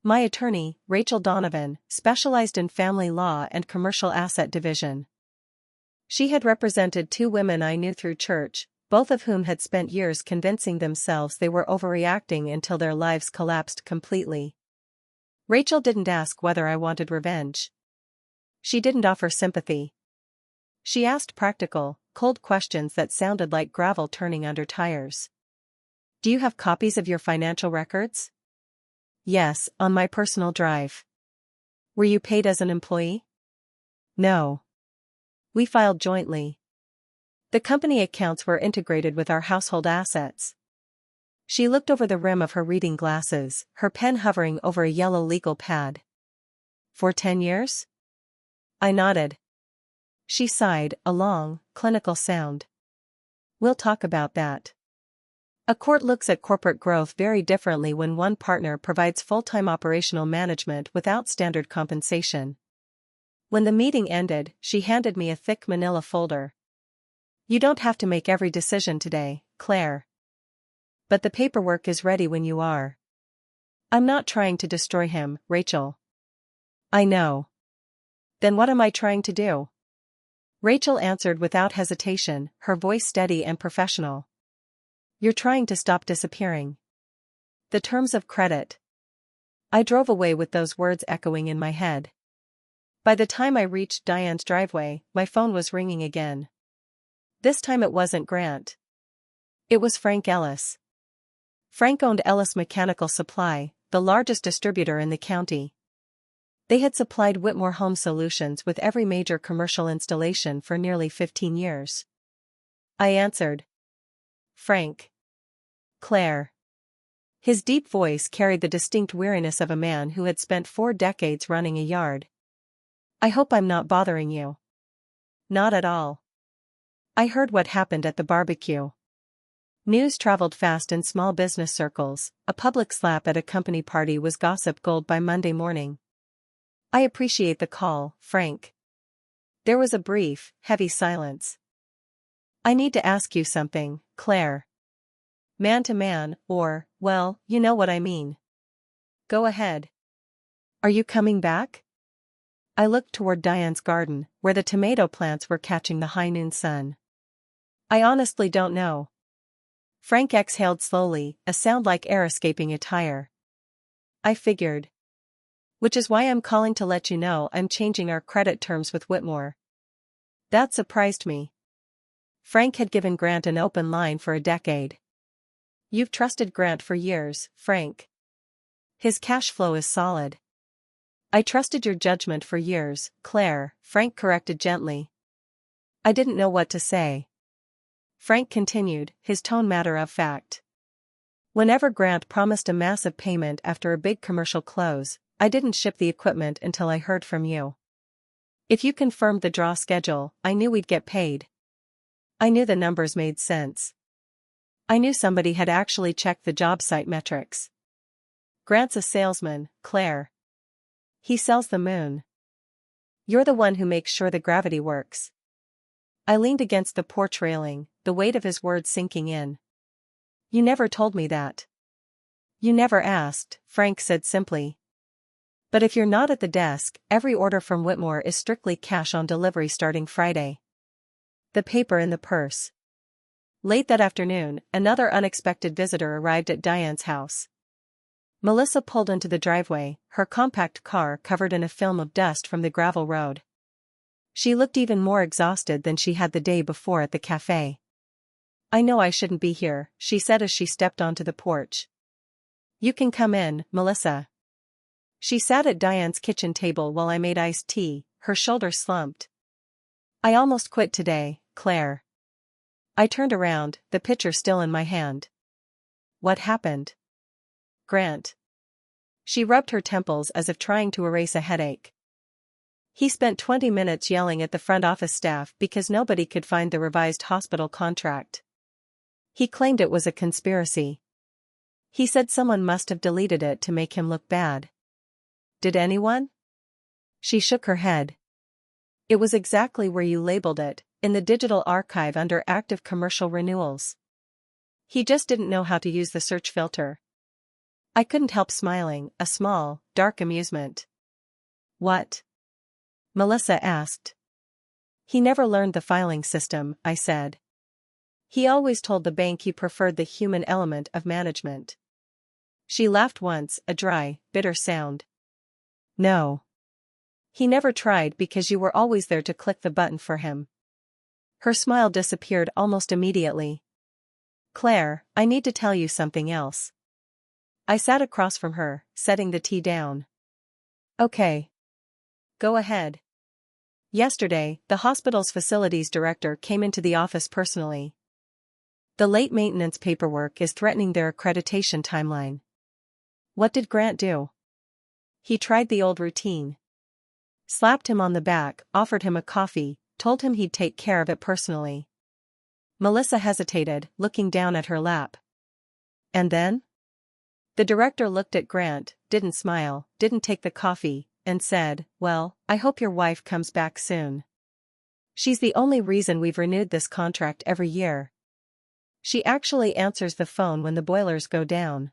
My attorney, Rachel Donovan, specialized in family law and commercial asset division. She had represented two women I knew through church, both of whom had spent years convincing themselves they were overreacting until their lives collapsed completely. Rachel didn't ask whether I wanted revenge. She didn't offer sympathy. She asked practical, cold questions that sounded like gravel turning under tires. Do you have copies of your financial records? Yes, on my personal drive. Were you paid as an employee? No. We filed jointly. The company accounts were integrated with our household assets. She looked over the rim of her reading glasses, her pen hovering over a yellow legal pad. For 10 years? I nodded. She sighed, a long, clinical sound. We'll talk about that. A court looks at corporate growth very differently when one partner provides full-time operational management without standard compensation. When the meeting ended, she handed me a thick manila folder. You don't have to make every decision today, Claire. But the paperwork is ready when you are. I'm not trying to destroy him, Rachel. I know. Then what am I trying to do? Rachel answered without hesitation, her voice steady and professional. You're trying to stop disappearing. The terms of credit. I drove away with those words echoing in my head. By the time I reached Diane's driveway, my phone was ringing again. This time it wasn't Grant. It was Frank Ellis. Frank owned Ellis Mechanical Supply, the largest distributor in the county. They had supplied Whitmore Home Solutions with every major commercial installation for nearly 15 years. I answered. Frank. Claire. His deep voice carried the distinct weariness of a man who had spent 4 decades running a yard. I hope I'm not bothering you. Not at all. I heard what happened at the barbecue. News traveled fast in small business circles. A public slap at a company party was gossip gold by Monday morning. I appreciate the call, Frank. There was a brief, heavy silence. I need to ask you something, Claire. Man to man, or, well, you know what I mean. Go ahead. Are you coming back? I looked toward Diane's garden, where the tomato plants were catching the high noon sun. I honestly don't know. Frank exhaled slowly, a sound like air escaping a tire. I figured. Which is why I'm calling to let you know I'm changing our credit terms with Whitmore. That surprised me. Frank had given Grant an open line for a decade. You've trusted Grant for years, Frank. His cash flow is solid. I trusted your judgment for years, Claire, Frank corrected gently. I didn't know what to say. Frank continued, his tone matter of fact. Whenever Grant promised a massive payment after a big commercial close, I didn't ship the equipment until I heard from you. If you confirmed the draw schedule, I knew we'd get paid. I knew the numbers made sense. I knew somebody had actually checked the job site metrics. Grant's a salesman, Claire. He sells the moon. You're the one who makes sure the gravity works. I leaned against the porch railing, the weight of his words sinking in. You never told me that. You never asked, Frank said simply. But if you're not at the desk, every order from Whitmore is strictly cash on delivery starting Friday. The paper in the purse. Late that afternoon, another unexpected visitor arrived at Diane's house. Melissa pulled into the driveway, her compact car covered in a film of dust from the gravel road. She looked even more exhausted than she had the day before at the cafe. I know I shouldn't be here, she said as she stepped onto the porch. You can come in, Melissa. She sat at Diane's kitchen table while I made iced tea, her shoulders slumped. I almost quit today, Claire. I turned around, the pitcher still in my hand. What happened? Grant. She rubbed her temples as if trying to erase a headache. He spent 20 minutes yelling at the front office staff because nobody could find the revised hospital contract. He claimed it was a conspiracy. He said someone must have deleted it to make him look bad. Did anyone? She shook her head. It was exactly where you labeled it, in the digital archive under active commercial renewals. He just didn't know how to use the search filter. I couldn't help smiling, a small, dark amusement. What? Melissa asked. He never learned the filing system, I said. He always told the bank he preferred the human element of management. She laughed once, a dry, bitter sound. No. He never tried because you were always there to click the button for him. Her smile disappeared almost immediately. Claire, I need to tell you something else. I sat across from her, setting the tea down. Okay. Go ahead. Yesterday, the hospital's facilities director came into the office personally. The late maintenance paperwork is threatening their accreditation timeline. What did Grant do? He tried the old routine. Slapped him on the back, offered him a coffee, told him he'd take care of it personally. Melissa hesitated, looking down at her lap. And then? The director looked at Grant, didn't smile, didn't take the coffee, and said, well, I hope your wife comes back soon. She's the only reason we've renewed this contract every year. She actually answers the phone when the boilers go down.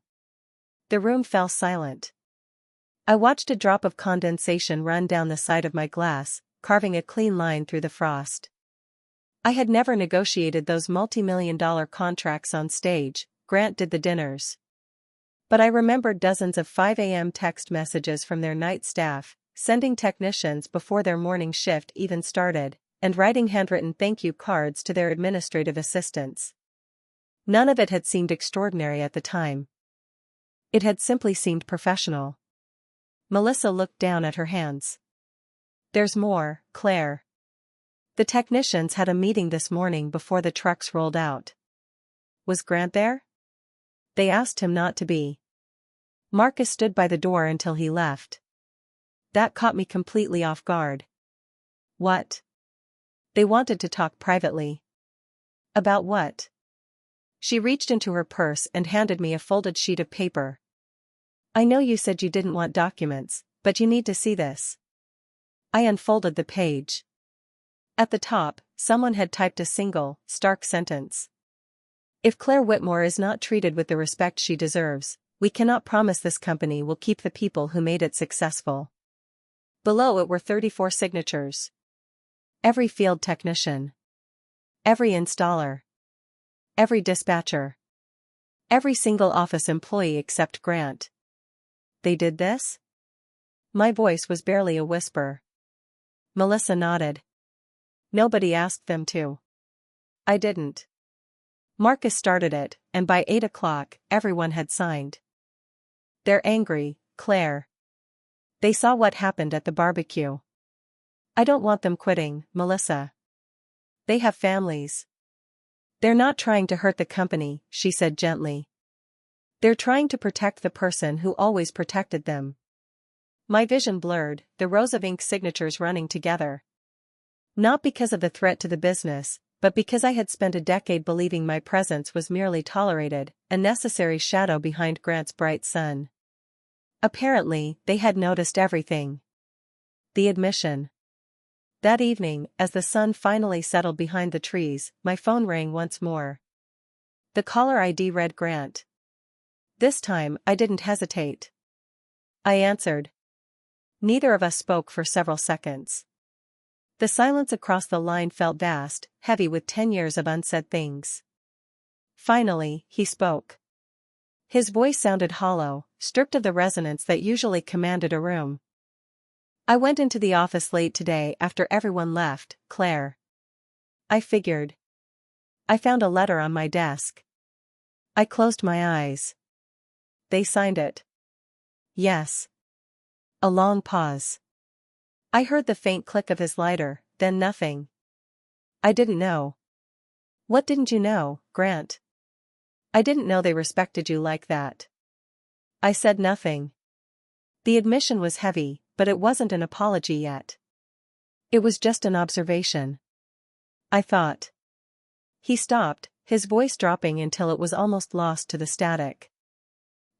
The room fell silent. I watched a drop of condensation run down the side of my glass, carving a clean line through the frost. I had never negotiated those multi-million-dollar contracts on stage, Grant did the dinners. But I remembered dozens of 5 a.m. text messages from their night staff, sending technicians before their morning shift even started, and writing handwritten thank you cards to their administrative assistants. None of it had seemed extraordinary at the time. It had simply seemed professional. Melissa looked down at her hands. There's more, Claire. The technicians had a meeting this morning before the trucks rolled out. Was Grant there? They asked him not to be. Marcus stood by the door until he left. That caught me completely off guard. What? They wanted to talk privately. About what? She reached into her purse and handed me a folded sheet of paper. I know you said you didn't want documents, but you need to see this. I unfolded the page. At the top, someone had typed a single, stark sentence. If Claire Whitmore is not treated with the respect she deserves, we cannot promise this company will keep the people who made it successful. Below it were 34 signatures. Every field technician. Every installer. Every dispatcher. Every single office employee except Grant. They did this? My voice was barely a whisper. Melissa nodded. Nobody asked them to. I didn't. Marcus started it, and by 8 o'clock, everyone had signed. They're angry, Claire. They saw what happened at the barbecue. I don't want them quitting, Melissa. They have families. They're not trying to hurt the company, she said gently. They're trying to protect the person who always protected them. My vision blurred, the rows of ink signatures running together. Not because of the threat to the business, but because I had spent a decade believing my presence was merely tolerated, a necessary shadow behind Grant's bright sun. Apparently, they had noticed everything. The admission. That evening, as the sun finally settled behind the trees, my phone rang once more. The caller ID read Grant. This time, I didn't hesitate. I answered. Neither of us spoke for several seconds. The silence across the line felt vast, heavy with 10 years of unsaid things. Finally, he spoke. His voice sounded hollow, stripped of the resonance that usually commanded a room. I went into the office late today after everyone left, Claire. I figured. I found a letter on my desk. I closed my eyes. They signed it. Yes. A long pause. I heard the faint click of his lighter, then nothing. I didn't know. What didn't you know, Grant? I didn't know they respected you like that. I said nothing. The admission was heavy, but it wasn't an apology yet. It was just an observation. I thought. He stopped, his voice dropping until it was almost lost to the static.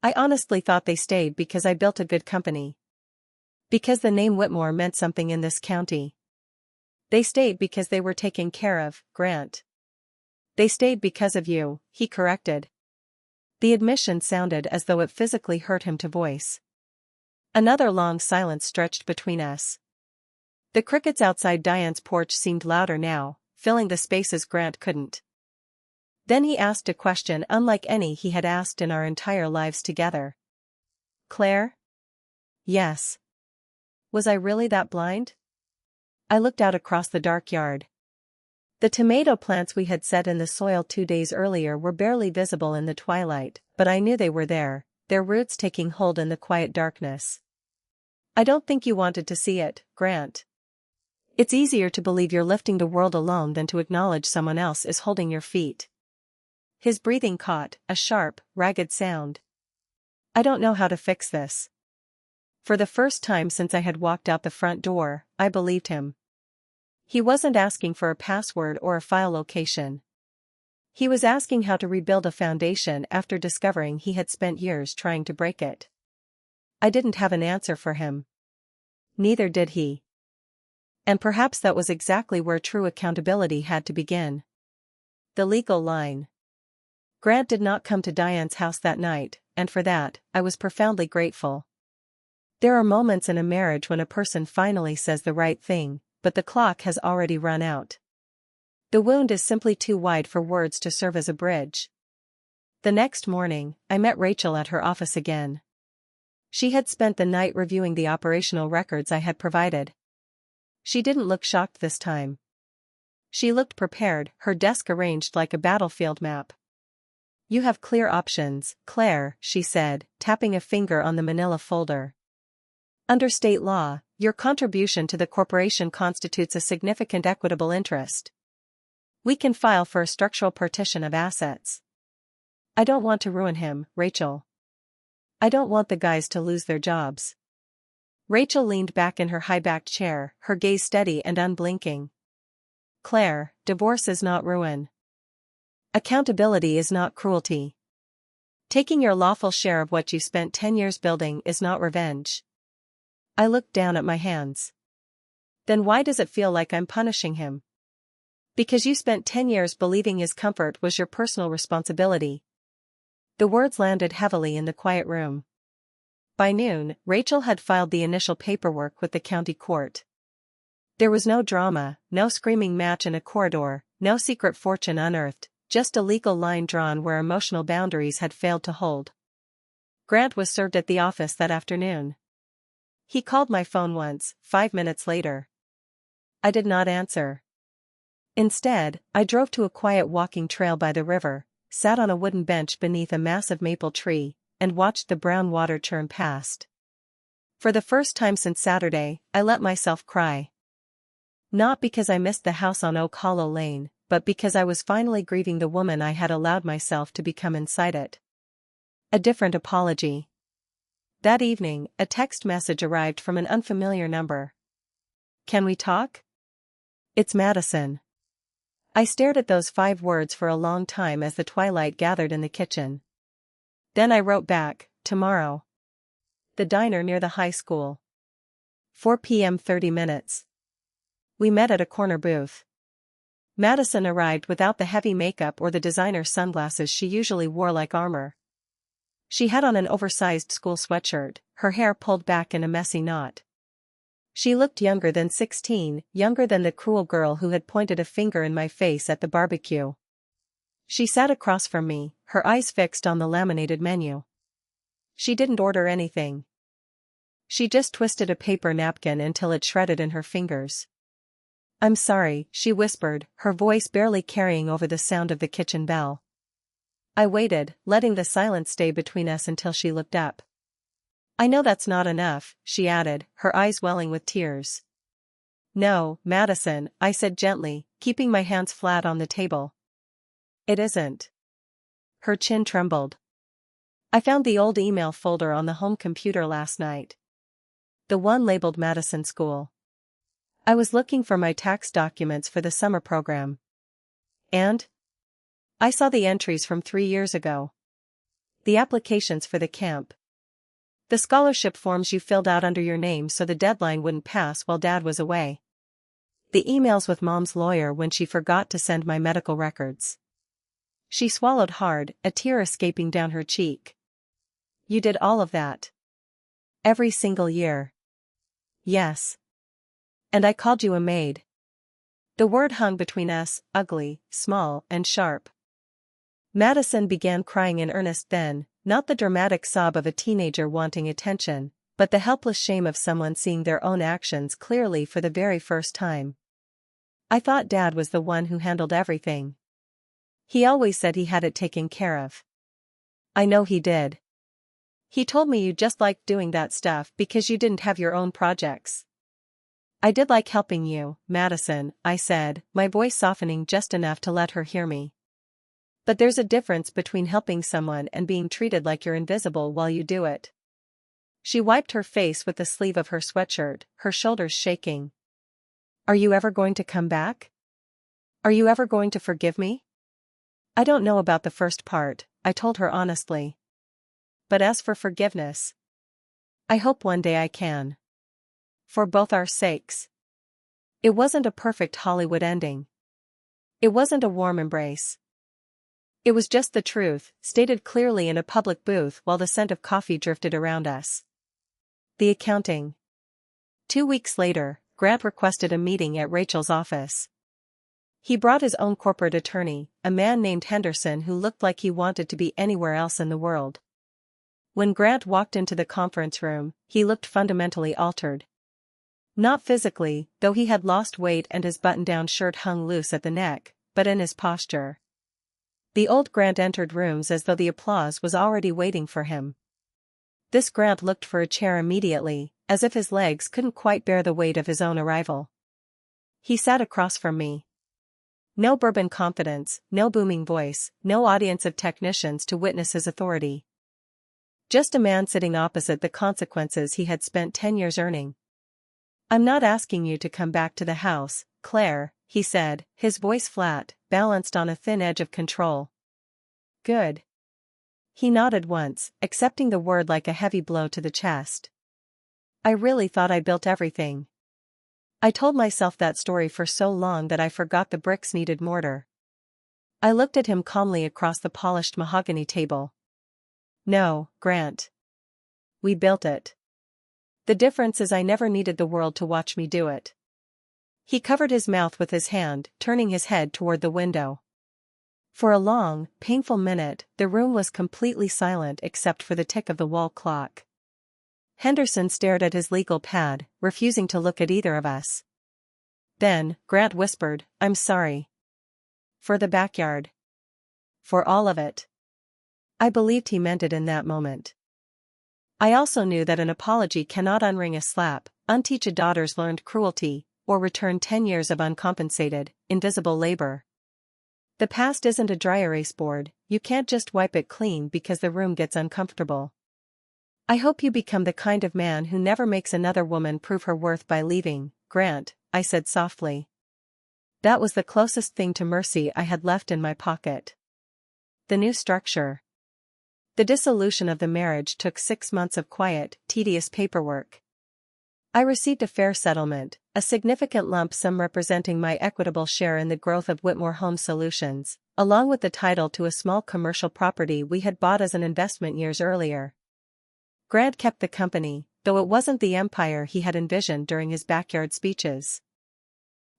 I honestly thought they stayed because I built a good company. Because the name Whitmore meant something in this county. They stayed because they were taken care of, Grant. They stayed because of you, he corrected. The admission sounded as though it physically hurt him to voice. Another long silence stretched between us. The crickets outside Diane's porch seemed louder now, filling the spaces Grant couldn't. Then he asked a question unlike any he had asked in our entire lives together. Claire? Yes. Was I really that blind? I looked out across the dark yard. The tomato plants we had set in the soil 2 days earlier were barely visible in the twilight, but I knew they were there, their roots taking hold in the quiet darkness. I don't think you wanted to see it, Grant. It's easier to believe you're lifting the world alone than to acknowledge someone else is holding your feet. His breathing caught, a sharp, ragged sound. I don't know how to fix this. For the first time since I had walked out the front door, I believed him. He wasn't asking for a password or a file location. He was asking how to rebuild a foundation after discovering he had spent years trying to break it. I didn't have an answer for him. Neither did he. And perhaps that was exactly where true accountability had to begin. The legal line. Grant did not come to Diane's house that night, and for that, I was profoundly grateful. There are moments in a marriage when a person finally says the right thing, but the clock has already run out. The wound is simply too wide for words to serve as a bridge. The next morning, I met Rachel at her office again. She had spent the night reviewing the operational records I had provided. She didn't look shocked this time. She looked prepared, her desk arranged like a battlefield map. You have clear options, Claire, she said, tapping a finger on the manila folder. Under state law, your contribution to the corporation constitutes a significant equitable interest. We can file for a structural partition of assets. I don't want to ruin him, Rachel. I don't want the guys to lose their jobs. Rachel leaned back in her high-backed chair, her gaze steady and unblinking. Claire, divorce is not ruin. Accountability is not cruelty. Taking your lawful share of what you spent 10 years building is not revenge. I looked down at my hands. Then why does it feel like I'm punishing him? Because you spent 10 years believing his comfort was your personal responsibility. The words landed heavily in the quiet room. By noon, Rachel had filed the initial paperwork with the county court. There was no drama, no screaming match in a corridor, no secret fortune unearthed, just a legal line drawn where emotional boundaries had failed to hold. Grant was served at the office that afternoon. He called my phone once, 5 minutes later. I did not answer. Instead, I drove to a quiet walking trail by the river, sat on a wooden bench beneath a massive maple tree, and watched the brown water churn past. For the first time since Saturday, I let myself cry. Not because I missed the house on Oak Hollow Lane, but because I was finally grieving the woman I had allowed myself to become inside it. A different apology. That evening, a text message arrived from an unfamiliar number. Can we talk? It's Madison. I stared at those 5 words for a long time as the twilight gathered in the kitchen. Then I wrote back, tomorrow. The diner near the high school. 4 p.m. 30 minutes. We met at a corner booth. Madison arrived without the heavy makeup or the designer sunglasses she usually wore like armor. She had on an oversized school sweatshirt, her hair pulled back in a messy knot. She looked younger than 16, younger than the cruel girl who had pointed a finger in my face at the barbecue. She sat across from me, her eyes fixed on the laminated menu. She didn't order anything. She just twisted a paper napkin until it shredded in her fingers. I'm sorry, she whispered, her voice barely carrying over the sound of the kitchen bell. I waited, letting the silence stay between us until she looked up. I know that's not enough, she added, her eyes welling with tears. No, Madison, I said gently, keeping my hands flat on the table. It isn't. Her chin trembled. I found the old email folder on the home computer last night. The one labeled Madison School. I was looking for my tax documents for the summer program. And? I saw the entries from 3 years ago. The applications for the camp. The scholarship forms you filled out under your name so the deadline wouldn't pass while Dad was away. The emails with Mom's lawyer when she forgot to send my medical records. She swallowed hard, a tear escaping down her cheek. You did all of that. Every single year. Yes. And I called you a maid. The word hung between us, ugly, small, and sharp. Madison began crying in earnest then, not the dramatic sob of a teenager wanting attention, but the helpless shame of someone seeing their own actions clearly for the very first time. I thought Dad was the one who handled everything. He always said he had it taken care of. I know he did. He told me you just liked doing that stuff because you didn't have your own projects. I did like helping you, Madison, I said, my voice softening just enough to let her hear me. But there's a difference between helping someone and being treated like you're invisible while you do it. She wiped her face with the sleeve of her sweatshirt, her shoulders shaking. Are you ever going to come back? Are you ever going to forgive me? I don't know about the first part, I told her honestly. But as for forgiveness, I hope one day I can. For both our sakes. It wasn't a perfect Hollywood ending. It wasn't a warm embrace. It was just the truth, stated clearly in a public booth while the scent of coffee drifted around us. The accounting. 2 weeks later, Grant requested a meeting at Rachel's office. He brought his own corporate attorney, a man named Henderson who looked like he wanted to be anywhere else in the world. When Grant walked into the conference room, he looked fundamentally altered. Not physically, though he had lost weight and his button-down shirt hung loose at the neck, but in his posture. The old Grant entered rooms as though the applause was already waiting for him. This Grant looked for a chair immediately, as if his legs couldn't quite bear the weight of his own arrival. He sat across from me. No bourbon confidence, no booming voice, no audience of technicians to witness his authority. Just a man sitting opposite the consequences he had spent 10 years earning. "I'm not asking you to come back to the house, Claire," he said, his voice flat, balanced on a thin edge of control. "Good." He nodded once, accepting the word like a heavy blow to the chest. "I really thought I built everything. I told myself that story for so long that I forgot the bricks needed mortar." I looked at him calmly across the polished mahogany table. "No, Grant. We built it. The difference is I never needed the world to watch me do it." He covered his mouth with his hand, turning his head toward the window. For a long, painful minute, the room was completely silent except for the tick of the wall clock. Henderson stared at his legal pad, refusing to look at either of us. Then, Grant whispered, "I'm sorry. For the backyard. For all of it." I believed he meant it in that moment. I also knew that an apology cannot unring a slap, unteach a daughter's learned cruelty, or return 10 years of uncompensated, invisible labor. The past isn't a dry erase board, you can't just wipe it clean because the room gets uncomfortable. "I hope you become the kind of man who never makes another woman prove her worth by leaving, Grant," I said softly. That was the closest thing to mercy I had left in my pocket. The new structure. The dissolution of the marriage took 6 months of quiet, tedious paperwork. I received a fair settlement, a significant lump sum representing my equitable share in the growth of Whitmore Home Solutions, along with the title to a small commercial property we had bought as an investment years earlier. Grant kept the company, though it wasn't the empire he had envisioned during his backyard speeches.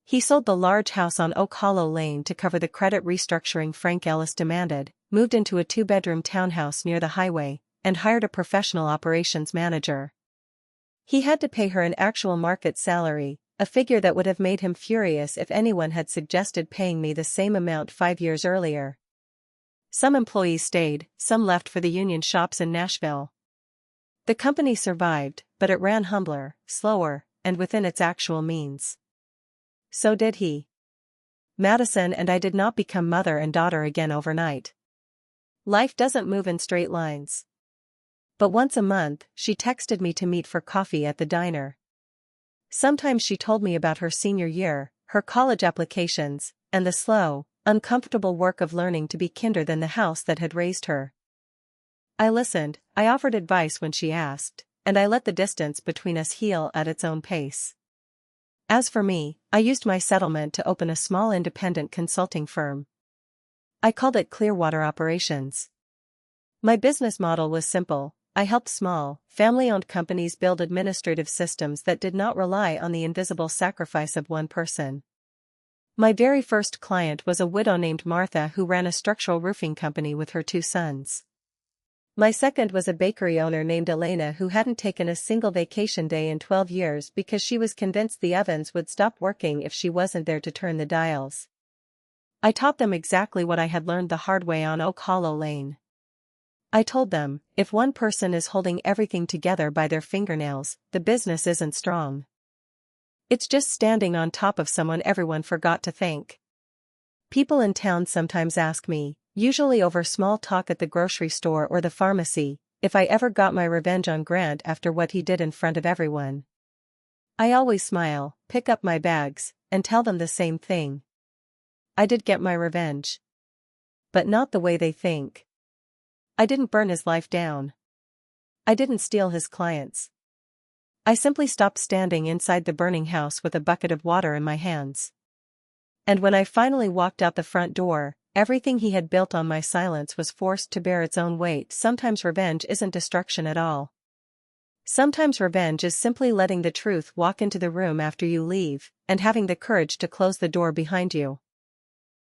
He sold the large house on Oak Hollow Lane to cover the credit restructuring Frank Ellis demanded, moved into a 2-bedroom townhouse near the highway, and hired a professional operations manager. He had to pay her an actual market salary, a figure that would have made him furious if anyone had suggested paying me the same amount 5 years earlier. Some employees stayed, some left for the union shops in Nashville. The company survived, but it ran humbler, slower, and within its actual means. So did he. Madison and I did not become mother and daughter again overnight. Life doesn't move in straight lines. But once a month, she texted me to meet for coffee at the diner. Sometimes she told me about her senior year, her college applications, and the slow, uncomfortable work of learning to be kinder than the house that had raised her. I listened, I offered advice when she asked, and I let the distance between us heal at its own pace. As for me, I used my settlement to open a small independent consulting firm. I called it Clearwater Operations. My business model was simple. I helped small, family-owned companies build administrative systems that did not rely on the invisible sacrifice of one person. My very first client was a widow named Martha who ran a structural roofing company with her 2 sons. My second was a bakery owner named Elena who hadn't taken a single vacation day in 12 years because she was convinced the ovens would stop working if she wasn't there to turn the dials. I taught them exactly what I had learned the hard way on Oak Hollow Lane. I told them, if one person is holding everything together by their fingernails, the business isn't strong. It's just standing on top of someone everyone forgot to thank. People in town sometimes ask me, usually over small talk at the grocery store or the pharmacy, if I ever got my revenge on Grant after what he did in front of everyone. I always smile, pick up my bags, and tell them the same thing. I did get my revenge. But not the way they think. I didn't burn his life down. I didn't steal his clients. I simply stopped standing inside the burning house with a bucket of water in my hands. And when I finally walked out the front door, everything he had built on my silence was forced to bear its own weight. Sometimes revenge isn't destruction at all. Sometimes revenge is simply letting the truth walk into the room after you leave, and having the courage to close the door behind you.